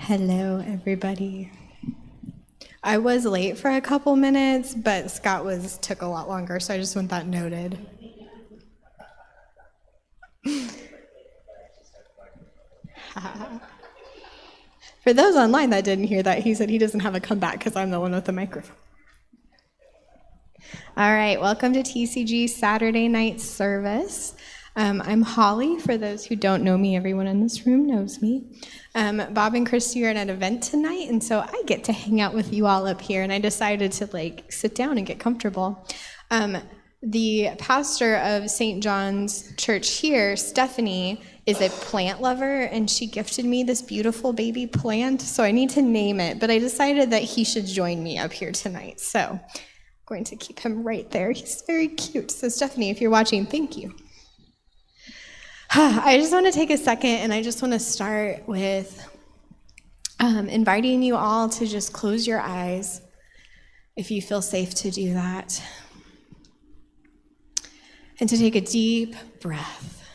Hello, everybody. I was late for a couple minutes, but Scott took a lot longer, so I just want that noted. For those online that didn't hear that, he said he doesn't have a comeback because I'm the one with the microphone. All right, welcome to TCG Saturday night service. I'm Holly. For those who don't know me, everyone in this room knows me. Bob and Christy are at an event tonight, and so I get to hang out with you all up here, and I decided to sit down and get comfortable. The pastor of St. John's Church here, Stephanie, is a plant lover, and she gifted me this beautiful baby plant, so I need to name it, but I decided that he should join me up here tonight, so I'm going to keep him right there. He's very cute. So Stephanie, if you're watching, thank you. I just want to take a second, and I just want to start with inviting you all to just close your eyes if you feel safe to do that, and to take a deep breath.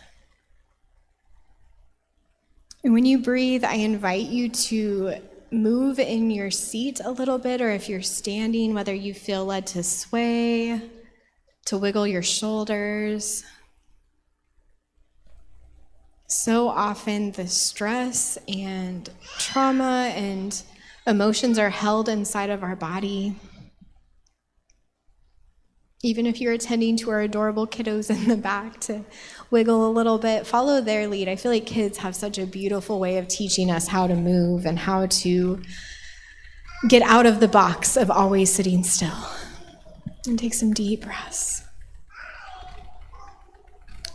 And when you breathe, I invite you to move in your seat a little bit, or if you're standing, whether you feel led to sway, to wiggle your shoulders. So often the stress and trauma and emotions are held inside of our body. Even if you're attending to our adorable kiddos in the back to wiggle a little bit, follow their lead. I feel like kids have such a beautiful way of teaching us how to move and how to get out of the box of always sitting still. And take some deep breaths.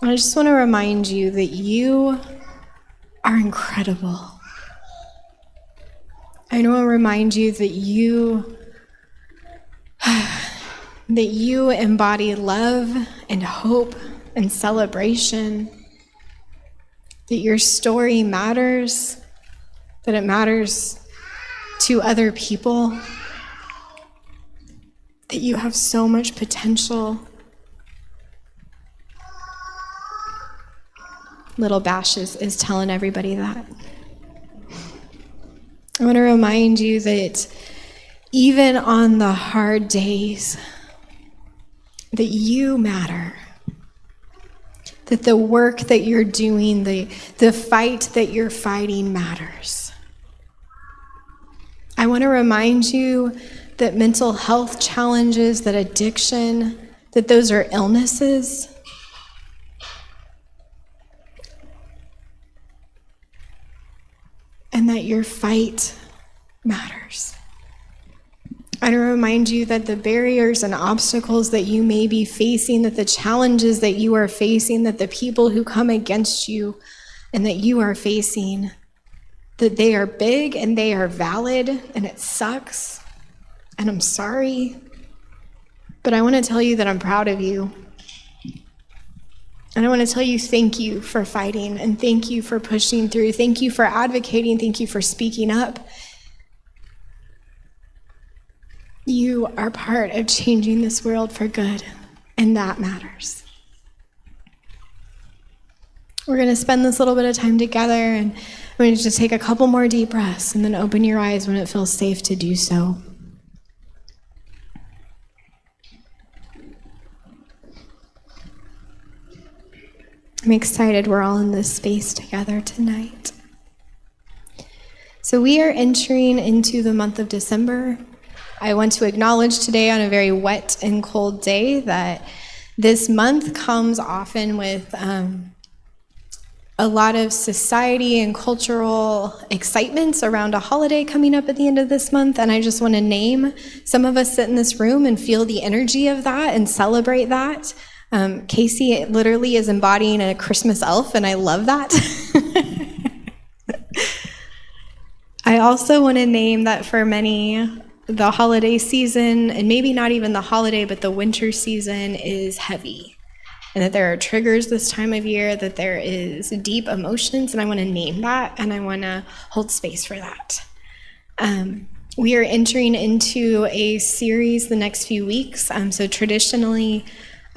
I just want to remind you that you are incredible. I want to remind you that you embody love and hope and celebration, that your story matters, that it matters to other people, that you have so much potential. Little Bash is telling everybody that. I want to remind you that even on the hard days, that you matter, that the work that you're doing, the fight that you're fighting matters. I want to remind you that mental health challenges, that addiction, that those are illnesses. And that your fight matters. I want to remind you that the barriers and obstacles that you may be facing, that the challenges that you are facing, that the people who come against you and that you are facing, that they are big and they are valid, and it sucks, and I'm sorry, but I want to tell you that I'm proud of you. And I want to tell you thank you for fighting, and thank you for pushing through. Thank you for advocating. Thank you for speaking up. You are part of changing this world for good, and that matters. We're going to spend this little bit of time together, and I'm going to just take a couple more deep breaths and then open your eyes when it feels safe to do so. I'm excited we're all in this space together tonight. So we are entering into the month of December. I want to acknowledge today on a very wet and cold day that this month comes often with a lot of society and cultural excitements around a holiday coming up at the end of this month, and I just want to name some of us sit in this room and feel the energy of that and celebrate that. Casey literally is embodying a Christmas elf, and I love that. I also want to name that for many, the holiday season, and maybe not even the holiday, but the winter season is heavy, and that there are triggers this time of year, that there is deep emotions, and I want to name that, and I want to hold space for that. We are entering into a series the next few weeks, so traditionally,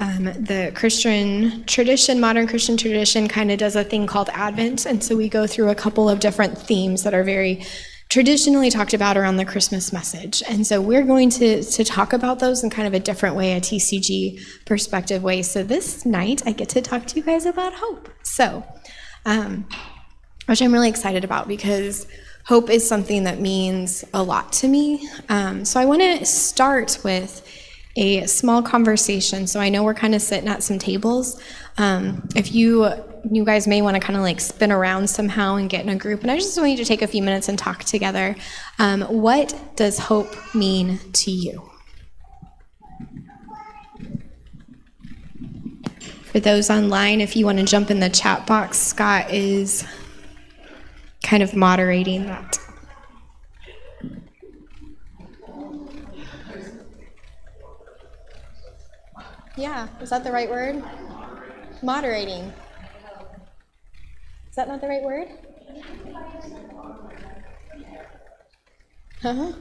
the Christian tradition, modern Christian tradition, kind of does a thing called Advent, and so we go through a couple of different themes that are very traditionally talked about around the Christmas message. And so we're going to talk about those in kind of a different way, a TCG perspective way. So this night I get to talk to you guys about hope. So, which I'm really excited about because hope is something that means a lot to me. So I want to start with a small conversation. So I know we're kind of sitting at some tables. If you guys may want to kind of like spin around somehow and get in a group. And I just want you to take a few minutes and talk together. What does hope mean to you? For those online, if you want to jump in the chat box, Scott is kind of moderating that. Yeah, is that the right word? Moderating. Is that not the right word? Uh-huh.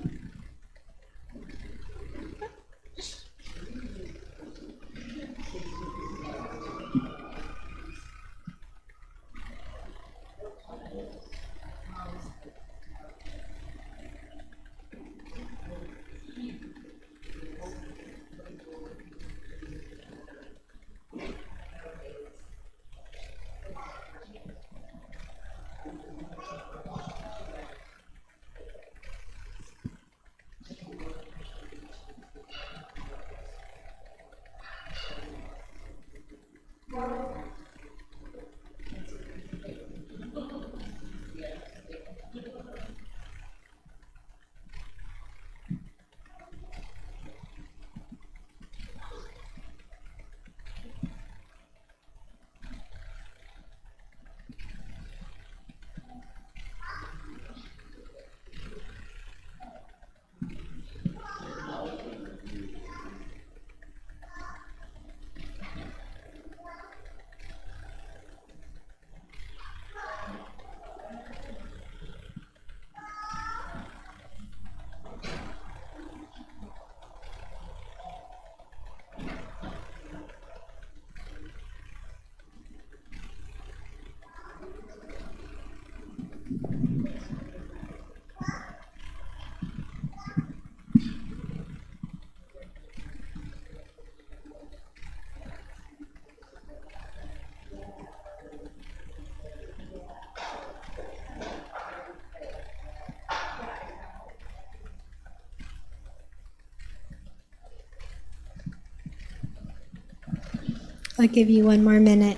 I'll give you one more minute.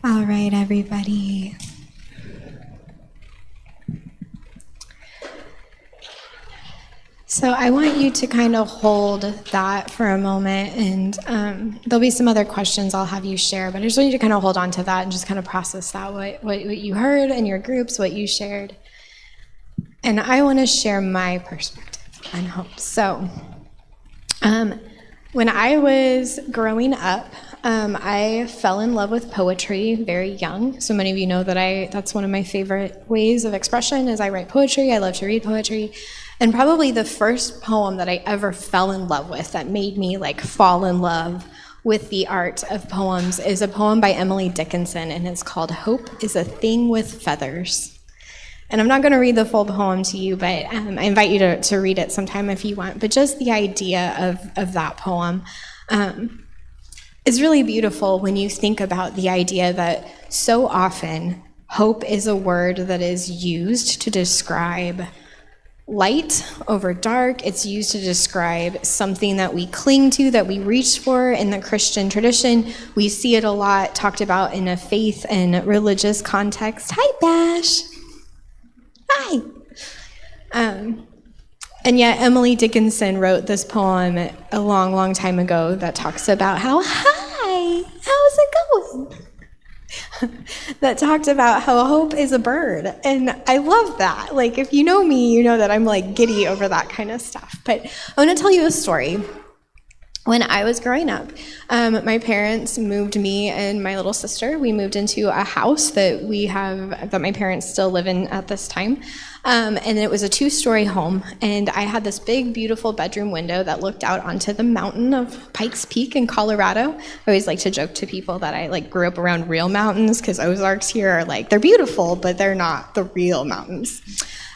All right, everybody. So I want you to kind of hold that for a moment, and there'll be some other questions I'll have you share, but I just want you to kind of hold on to that and just kind of process that, what you heard in your groups, what you shared. And I want to share my perspective on hope. So when I was growing up, I fell in love with poetry very young. So many of you know that that's one of my favorite ways of expression is I write poetry. I love to read poetry. And probably the first poem that I ever fell in love with that made me like fall in love with the art of poems is a poem by Emily Dickinson, and it's called Hope is a Thing with Feathers. And I'm not going to read the full poem to you, but I invite you to read it sometime if you want. But just the idea of that poem is really beautiful when you think about the idea that so often hope is a word that is used to describe light over dark. It's used to describe something that we cling to, that we reach for in the Christian tradition. We see it a lot talked about in a faith and religious context. Hi, Bash. Hi. And yet Emily Dickinson wrote this poem a long, long time ago that talks about how, hi, how's it going? That talked about how hope is a bird. And I love that. Like, if you know me, you know that I'm like giddy over that kind of stuff. But I want to tell you a story. When I was growing up, my parents moved me and my little sister. We moved into a house that my parents still live in at this time. And it was a 2-story home. And I had this big, beautiful bedroom window that looked out onto the mountain of Pikes Peak in Colorado. I always like to joke to people that I like grew up around real mountains, because Ozarks here are like, they're beautiful, but they're not the real mountains.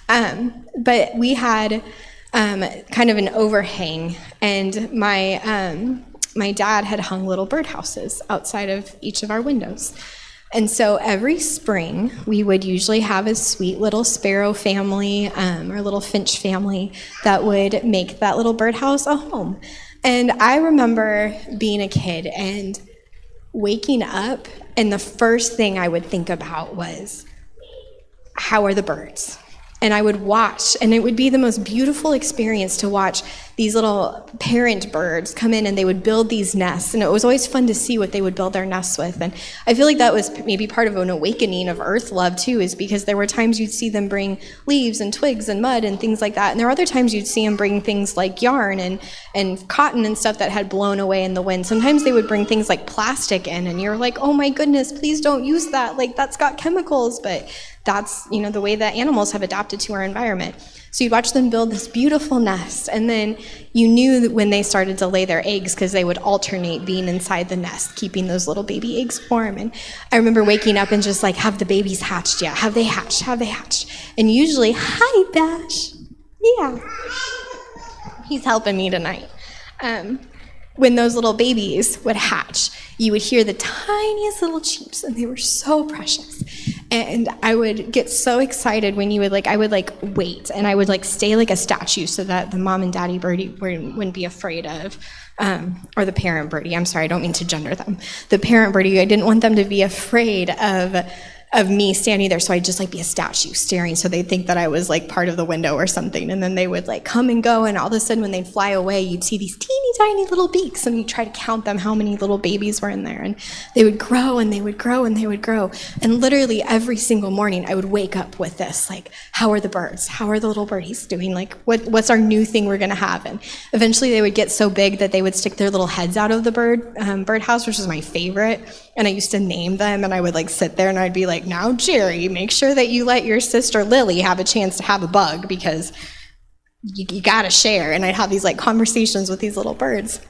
But we had kind of an overhang, and my dad had hung little birdhouses outside of each of our windows. And so every spring, we would usually have a sweet little sparrow family, or little finch family, that would make that little birdhouse a home. And I remember being a kid and waking up, and the first thing I would think about was, how are the birds? And I would watch, and it would be the most beautiful experience to watch these little parent birds come in, and they would build these nests, and it was always fun to see what they would build their nests with. And I feel like that was maybe part of an awakening of earth love too, is because there were times you'd see them bring leaves and twigs and mud and things like that, and there were other times you'd see them bring things like yarn and cotton and stuff that had blown away in the wind. Sometimes they would bring things like plastic in, and you're like, oh my goodness, please don't use that, like that's got chemicals. But that's, the way that animals have adapted to our environment. So you'd watch them build this beautiful nest, and then you knew that when they started to lay their eggs, because they would alternate being inside the nest, keeping those little baby eggs warm. And I remember waking up and just like, have the babies hatched yet? Have they hatched? Have they hatched? And usually, hi, Bash. Yeah. He's helping me tonight. When those little babies would hatch, you would hear the tiniest little cheeps, and they were so precious. And I would get so excited when I would wait, and I would stay like a statue so that the mom and daddy birdie wouldn't be afraid of, or the parent birdie, I'm sorry, I don't mean to gender them. The parent birdie, I didn't want them to be afraid of me standing there, so I'd just be a statue staring, so they'd think that I was part of the window or something. And then they would come and go, and all of a sudden when they'd fly away, you'd see these teeny tiny little beaks, and you'd try to count them, how many little babies were in there. And they would grow, and they would grow, and they would grow. And literally every single morning I would wake up with this, how are the birds? How are the little birdies doing? What's our new thing we're gonna have? And eventually they would get so big that they would stick their little heads out of the birdhouse, which is my favorite. And I used to name them, and I would sit there and I'd be like, now Jerry, make sure that you let your sister Lily have a chance to have a bug, because you gotta share. And I'd have these conversations with these little birds.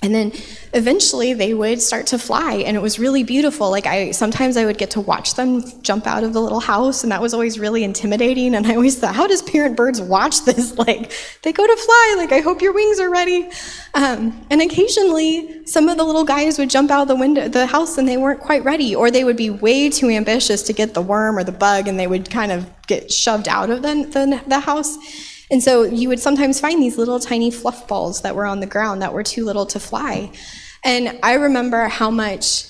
And then eventually they would start to fly, and it was really beautiful. Sometimes I would get to watch them jump out of the little house, and that was always really intimidating. And I always thought, how does parent birds watch this? They go to fly, I hope your wings are ready. And occasionally some of the little guys would jump out the house, and they weren't quite ready, or they would be way too ambitious to get the worm or the bug, and they would kind of get shoved out of the house. And so you would sometimes find these little tiny fluff balls that were on the ground that were too little to fly. And I remember how much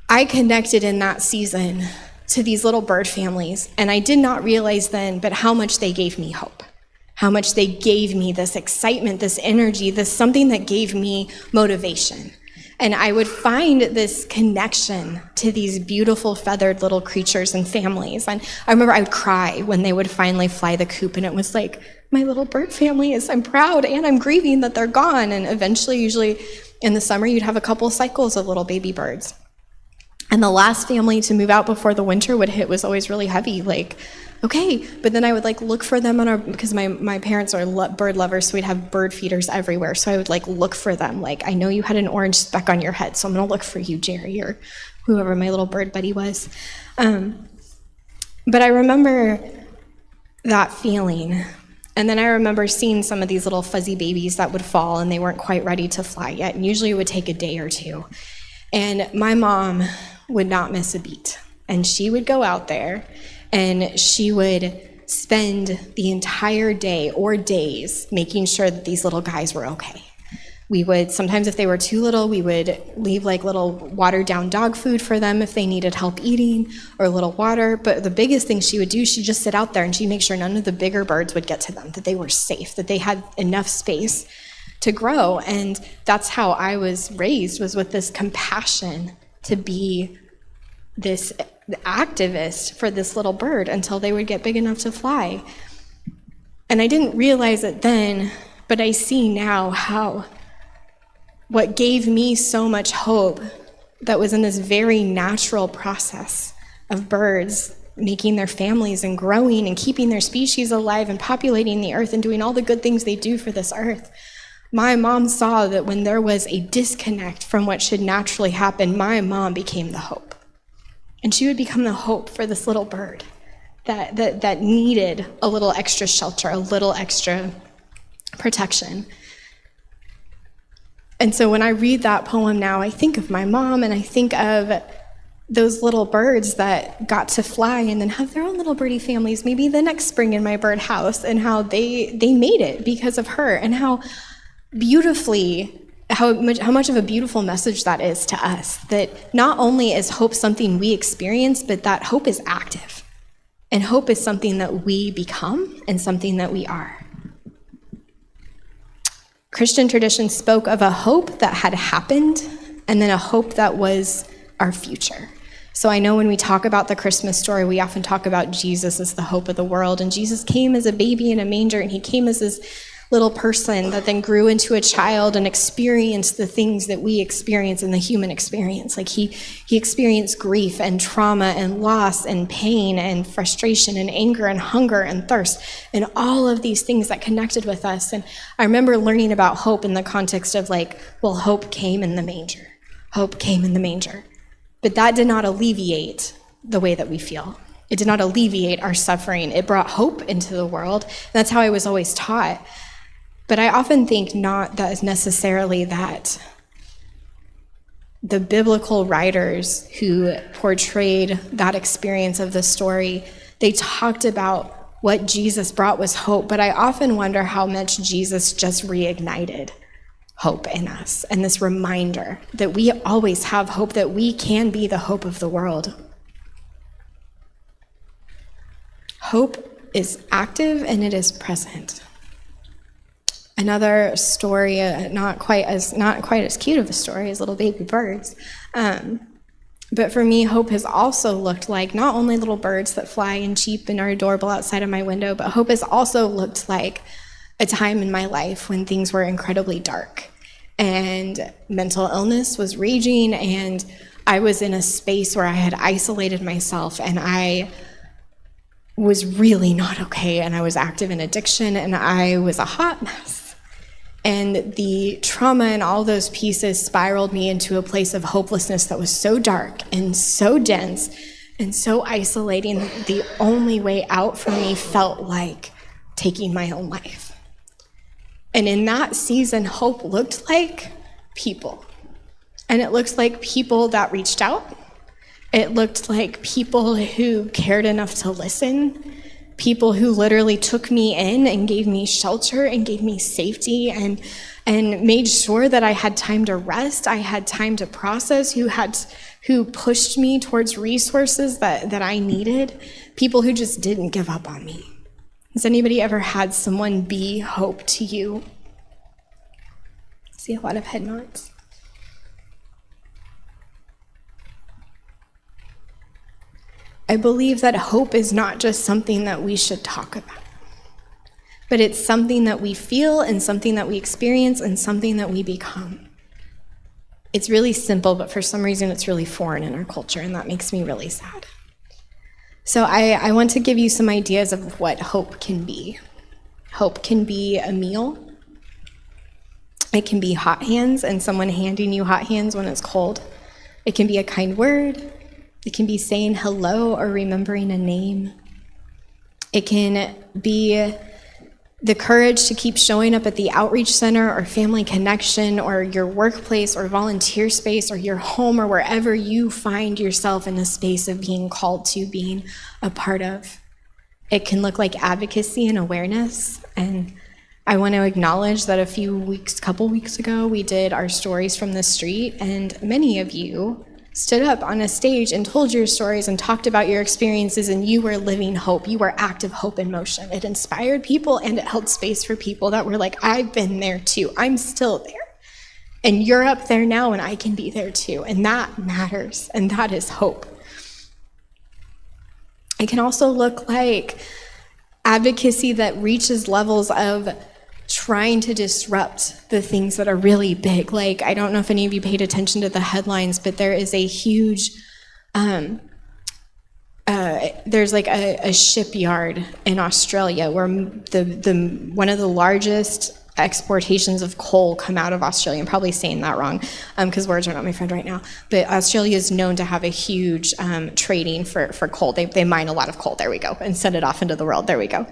I connected in that season to these little bird families. And I did not realize then, but how much they gave me hope, how much they gave me this excitement, this energy, this something that gave me motivation. And I would find this connection to these beautiful feathered little creatures and families. And I remember I would cry when they would finally fly the coop, and it was like, my little bird family I'm proud, and I'm grieving that they're gone. And eventually, usually in the summer, you'd have a couple cycles of little baby birds. And the last family to move out before the winter would hit was always really heavy, okay, but then I would look for them because my parents are bird lovers, so we'd have bird feeders everywhere. So I would look for them. I know you had an orange speck on your head, so I'm gonna look for you, Jerry, or whoever my little bird buddy was. But I remember that feeling. And then I remember seeing some of these little fuzzy babies that would fall, and they weren't quite ready to fly yet. And usually it would take a day or two. And my mom would not miss a beat. And she would go out there, and she would spend the entire day or days making sure that these little guys were okay. We would, sometimes if they were too little, we would leave like little watered down dog food for them if they needed help eating, or a little water. But the biggest thing she would do, she'd just sit out there and she'd make sure none of the bigger birds would get to them, that they were safe, that they had enough space to grow. And that's how I was raised, was with this compassion to be this activist for this little bird until they would get big enough to fly. And I didn't realize it then, but I see now how what gave me so much hope that was in this very natural process of birds making their families and growing and keeping their species alive and populating the earth and doing all the good things they do for this earth. My mom saw that when there was a disconnect from what should naturally happen, my mom became the hope. And she would become the hope for this little bird that needed a little extra shelter, a little extra protection. And so when I read that poem now, I think of my mom, and I think of those little birds that got to fly and then have their own little birdie families, maybe the next spring in my bird house, and how they made it because of her, and how beautifully, how much of a beautiful message that is to us, that not only is hope something we experience, but that hope is active. And hope is something that we become and something that we are. Christian tradition spoke of a hope that had happened and then a hope that was our future. So I know when we talk about the Christmas story, we often talk about Jesus as the hope of the world. And Jesus came as a baby in a manger, and he came as this little person that then grew into a child and experienced the things that we experience in the human experience. Like he experienced grief and trauma and loss and pain and frustration and anger and hunger and thirst and all of these things that connected with us. And I remember learning about hope in the context of like, well, hope came in the manger. Hope came in the manger. But that did not alleviate the way that we feel. It did not alleviate our suffering. It brought hope into the world. And that's how I was always taught. But I often think not that is necessarily that the biblical writers who portrayed that experience of the story, they talked about what Jesus brought was hope, but I often wonder how much Jesus just reignited hope in us, and this reminder that we always have hope, that we can be the hope of the world. Hope is active and it is present. Another story, not quite as cute of a story as little baby birds, but for me, hope has also looked like not only little birds that fly and cheep and are adorable outside of my window, but hope has also looked like a time in my life when things were incredibly dark and mental illness was raging, and I was in a space where I had isolated myself, and I was really not okay, and I was active in addiction, and I was a hot mess. And the trauma and all those pieces spiraled me into a place of hopelessness that was so dark and so dense and so isolating. The only way out for me felt like taking my own life. And in that season, hope looked like people. And it looked like people that reached out. It looked like people who cared enough to listen. People who literally took me in and gave me shelter and gave me safety and made sure that I had time to rest, I had time to process, who pushed me towards resources that I needed, people who just didn't give up on me. Has anybody ever had someone be hope to you? I see a lot of head nods. I believe that hope is not just something that we should talk about, but it's something that we feel and something that we experience and something that we become. It's really simple, but for some reason it's really foreign in our culture, and that makes me really sad. So I want to give you some ideas of what hope can be. Hope can be a meal. It can be hot hands and someone handing you hot hands when it's cold. It can be a kind word. It can be saying hello or remembering a name. It can be the courage to keep showing up at the outreach center or family connection or your workplace or volunteer space or your home or wherever you find yourself in a space of being called to, being a part of. It can look like advocacy and awareness and I want to acknowledge that couple weeks ago, we did our stories from the street, and many of you stood up on a stage and told your stories and talked about your experiences, and you were living hope. You were active hope in motion. It inspired people, and it held space for people that were like, I've been there too. I'm still there. And you're up there now, and I can be there too. And that matters, and that is hope. It can also look like advocacy that reaches levels of trying to disrupt the things that are really big. Like, I don't know if any of you paid attention to the headlines, but there is a huge, there's like a shipyard in Australia where the one of the largest exportations of coal come out of Australia. I'm probably saying that wrong because words are not my friend right now. But Australia is known to have a huge trading for coal. They mine a lot of coal, there we go, and send it off into the world, there we go.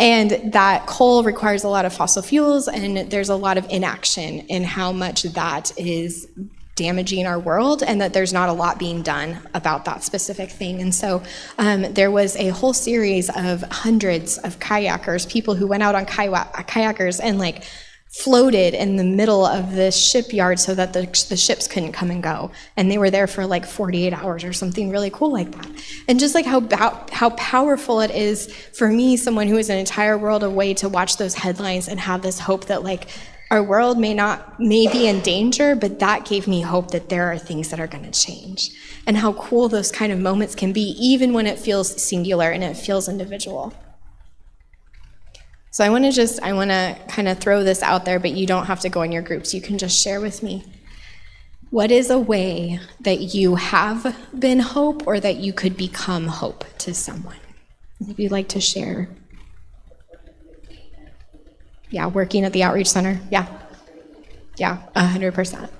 And that coal requires a lot of fossil fuels, and there's a lot of inaction in how much that is damaging our world, and that there's not a lot being done about that specific thing. And so there was a whole series of hundreds of kayakers, people who went out on kayakers and like floated in the middle of this shipyard so that the ships couldn't come and go. And they were there for like 48 hours or something really cool like that. And just like how powerful it is for me, someone who is an entire world away, to watch those headlines and have this hope that like our world may be in danger, but that gave me hope that there are things that are going to change. And how cool those kind of moments can be, even when it feels singular and it feels individual. So I want to kind of throw this out there, but you don't have to go in your groups. You can just share with me. What is a way that you have been hope, or that you could become hope to someone? If you'd like to share. Yeah, working at the Outreach Center. Yeah, 100%.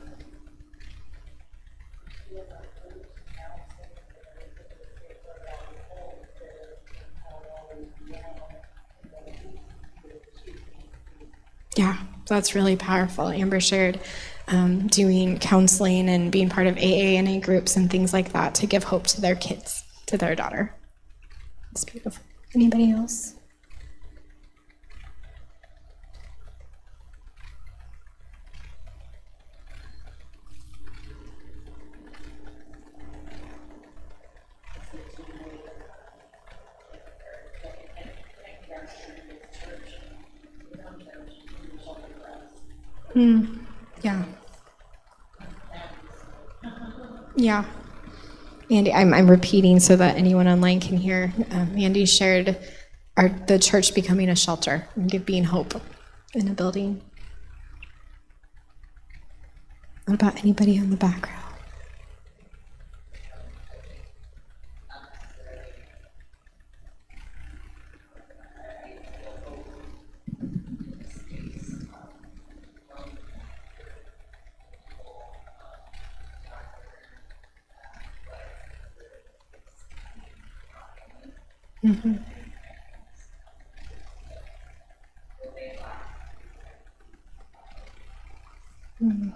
Yeah, that's really powerful. Amber shared doing counseling and being part of AA and A groups and things like that to give hope to their kids, to their daughter. It's beautiful. Anybody else? Yeah. Andy, I'm repeating so that anyone online can hear. Andy shared the church becoming a shelter and being hope in a building. What about anybody on the back row? Mm-hmm. Mm.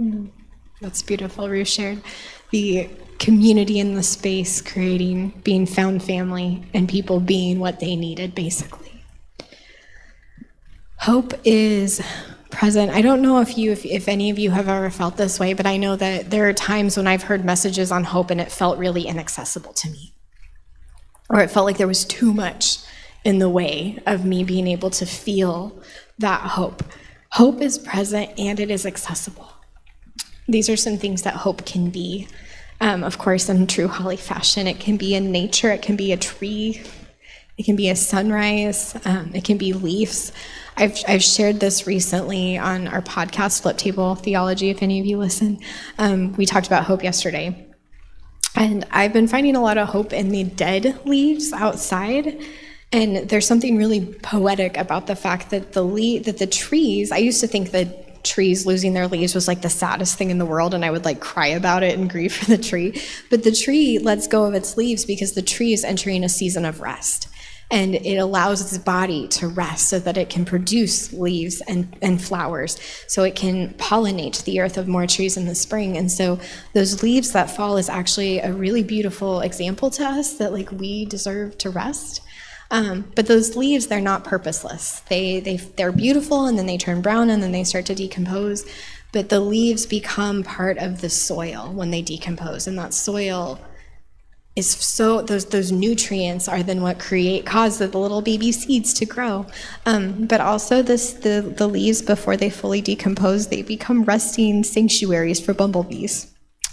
Mm. That's beautiful. Ruth shared the community in the space, being found family, and people being what they needed, basically. Hope is present. I don't know if any of you have ever felt this way, but I know that there are times when I've heard messages on hope and it felt really inaccessible to me. Or it felt like there was too much in the way of me being able to feel that hope. Hope is present and it is accessible. These are some things that hope can be. Of course, in true Holly fashion, it can be in nature, it can be a tree, it can be a sunrise, it can be leaves. I've shared this recently on our podcast, Flip Table Theology, if any of you listen. We talked about hope yesterday. And I've been finding a lot of hope in the dead leaves outside. And there's something really poetic about the fact that the trees, I used to think that trees losing their leaves was like the saddest thing in the world, and I would like cry about it and grieve for the tree. But the tree lets go of its leaves because the tree is entering a season of rest. and it allows its body to rest so that it can produce leaves and flowers, so it can pollinate the earth of more trees in the spring. And so those leaves that fall is actually a really beautiful example to us that like we deserve to rest. But those leaves, they're not purposeless. They're beautiful, and then they turn brown, and then they start to decompose. But the leaves become part of the soil when they decompose, and that soil is so those nutrients are then what cause the little baby seeds to grow. But also the leaves, before they fully decompose, they become resting sanctuaries for bumblebees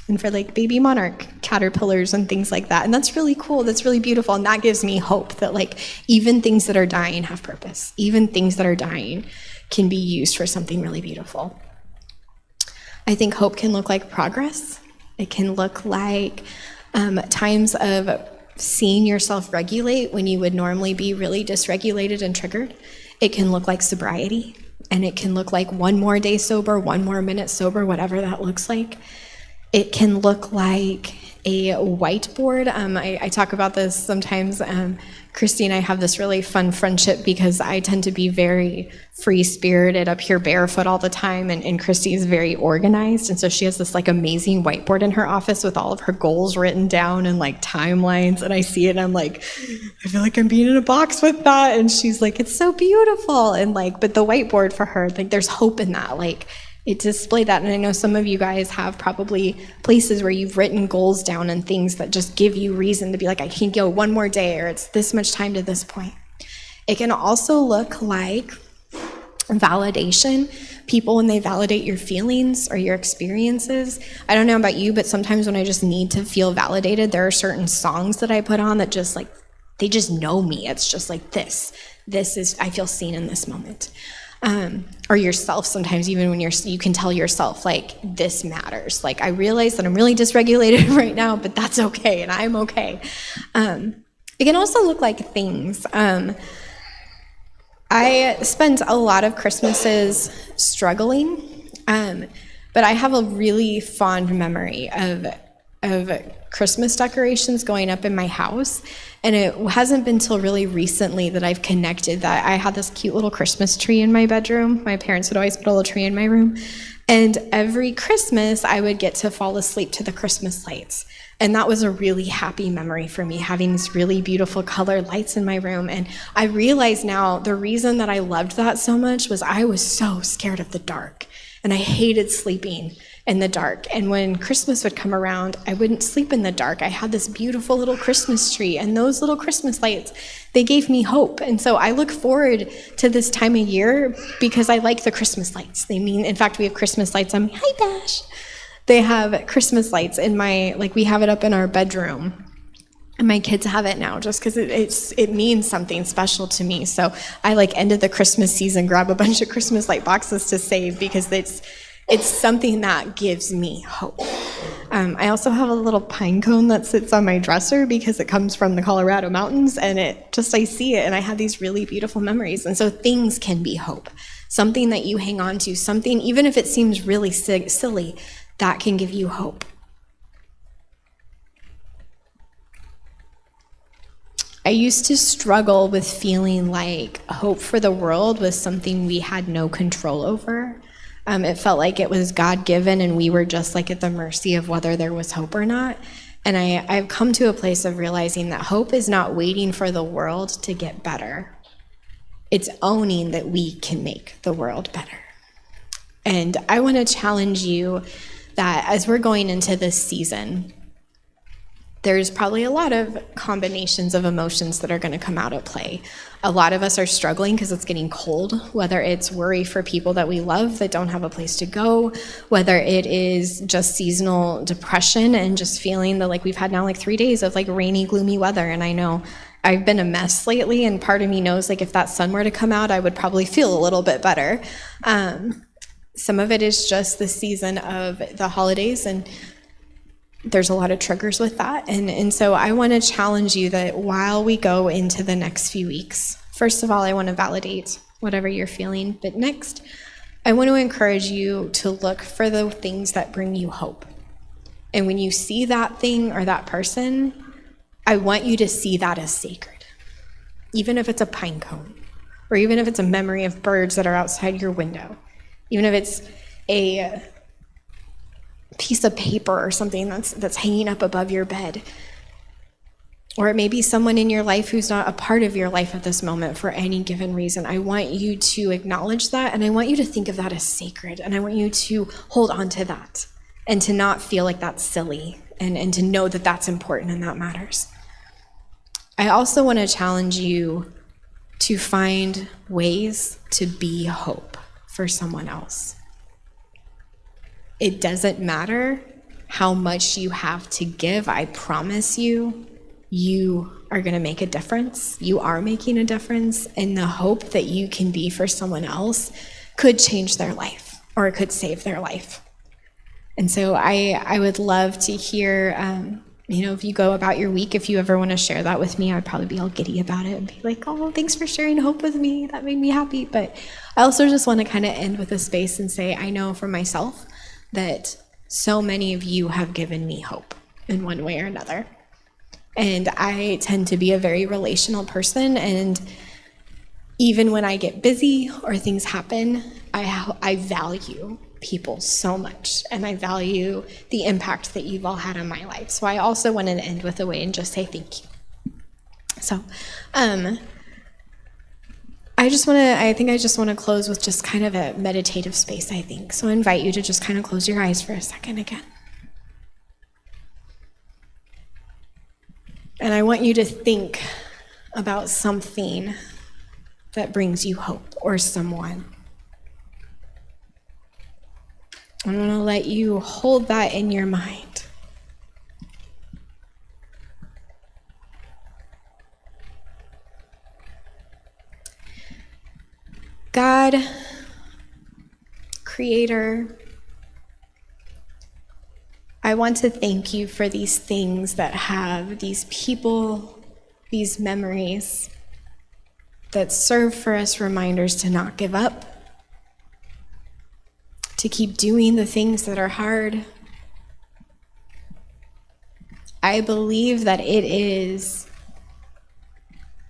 and for like baby monarch caterpillars and things like that. And that's really cool. That's really beautiful. And that gives me hope that like even things that are dying have purpose. Even things that are dying can be used for something really beautiful. I think hope can look like progress. It can look like times of seeing yourself regulate when you would normally be really dysregulated and triggered. It can look like sobriety, and it can look like one more day sober, one more minute sober, whatever that looks like. It can look like a whiteboard. I talk about this sometimes. Christy and I have this really fun friendship because I tend to be very free-spirited, up here barefoot all the time, and Christy is very organized, and so she has this like amazing whiteboard in her office with all of her goals written down and like timelines, and I see it and I'm like, I feel like I'm being in a box with that, and she's like, it's so beautiful, and like, but the whiteboard for her, like there's hope in that, like it displayed that. And I know some of you guys have probably places where you've written goals down and things that just give you reason to be like, I can go one more day, or it's this much time to this point. It can also look like validation. People, when they validate your feelings or your experiences, I don't know about you, but sometimes when I just need to feel validated, there are certain songs that I put on that just like, they just know me. It's just like this is, I feel seen in this moment. Or yourself, sometimes even when you can tell yourself like this matters, like I realize that I'm really dysregulated right now, but that's okay, and I'm okay. It can also look like things. I spent a lot of Christmases struggling, but I have a really fond memory of Christmas decorations going up in my house, and it hasn't been till really recently that I've connected that. I had this cute little Christmas tree in my bedroom. My parents would always put a little tree in my room, and every Christmas I would get to fall asleep to the Christmas lights, and that was a really happy memory for me, having these really beautiful colored lights in my room. And I realize now the reason that I loved that so much was I was so scared of the dark, and I hated sleeping in the dark. And when Christmas would come around, I wouldn't sleep in the dark. I had this beautiful little Christmas tree, and those little Christmas lights, they gave me hope. And so I look forward to this time of year because I like the Christmas lights. In fact, we have Christmas lights on, hi Dash. They have Christmas lights in we have it up in our bedroom. And my kids have it now just because it means something special to me. So I ended the Christmas season, grab a bunch of Christmas light boxes to save because it's something that gives me hope. I also have a little pine cone that sits on my dresser because it comes from the Colorado mountains, and I see it and I have these really beautiful memories. And so things can be hope. Something that you hang on to, something, even if it seems really silly, that can give you hope. I used to struggle with feeling like hope for the world was something we had no control over. It felt like it was God-given and we were just at the mercy of whether there was hope or not. And I've come to a place of realizing that hope is not waiting for the world to get better. It's owning that we can make the world better. And I want to challenge you that as we're going into this season, there's probably a lot of combinations of emotions that are going to come out at play. A lot of us are struggling because it's getting cold, whether it's worry for people that we love that don't have a place to go, whether it is just seasonal depression and just feeling that we've had now 3 days of rainy, gloomy weather. And I know I've been a mess lately, and part of me knows if that sun were to come out, I would probably feel a little bit better. Some of it is just the season of the holidays, and there's a lot of triggers with that. And so I want to challenge you that while we go into the next few weeks, first of all, I want to validate whatever you're feeling. But next, I want to encourage you to look for the things that bring you hope. And when you see that thing or that person, I want you to see that as sacred. even if it's a pine cone, or even if it's a memory of birds that are outside your window, even if it's a piece of paper or something that's hanging up above your bed. Or it may be someone in your life who's not a part of your life at this moment for any given reason. I want you to acknowledge that, and I want you to think of that as sacred, and I want you to hold on to that and to not feel like that's silly, and to know that that's important and that matters. I also want to challenge you to find ways to be hope for someone else. It doesn't matter how much you have to give. I promise you, you are going to make a difference. You are making a difference, and the hope that you can be for someone else could change their life, or it could save their life. And so I would love to hear, if you go about your week, if you ever want to share that with me, I'd probably be all giddy about it and be like, oh, thanks for sharing hope with me. That made me happy. But I also just want to kind of end with a space and say, I know for myself that so many of you have given me hope in one way or another. And I tend to be a very relational person, and even when I get busy or things happen, I value people so much, and I value the impact that you've all had on my life. So I also want to end with a way and just say thank you. So I think I just want to close with just kind of a meditative space, I think. So I invite you to just kind of close your eyes for a second again. And I want you to think about something that brings you hope, or someone. I'm going to let you hold that in your mind. God, Creator, I want to thank you for these things that have these people, these memories that serve for us reminders to not give up, to keep doing the things that are hard. I believe that it is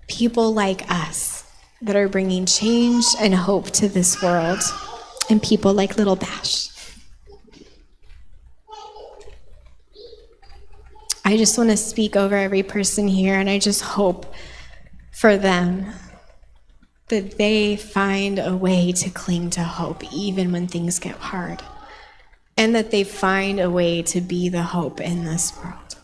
people like us that are bringing change and hope to this world, and people like Little Bash. I just want to speak over every person here, and I just hope for them that they find a way to cling to hope even when things get hard, and that they find a way to be the hope in this world.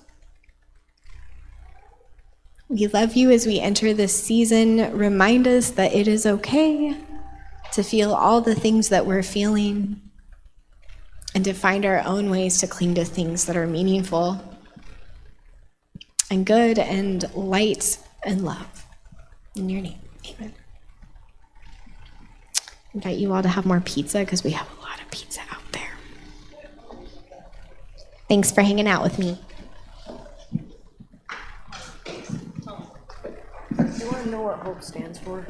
We love you as we enter this season. Remind us that it is okay to feel all the things that we're feeling, and to find our own ways to cling to things that are meaningful and good and light and love. In your name, amen. I invite you all to have more pizza, because we have a lot of pizza out there. Thanks for hanging out with me. You want to know what HOPE stands for?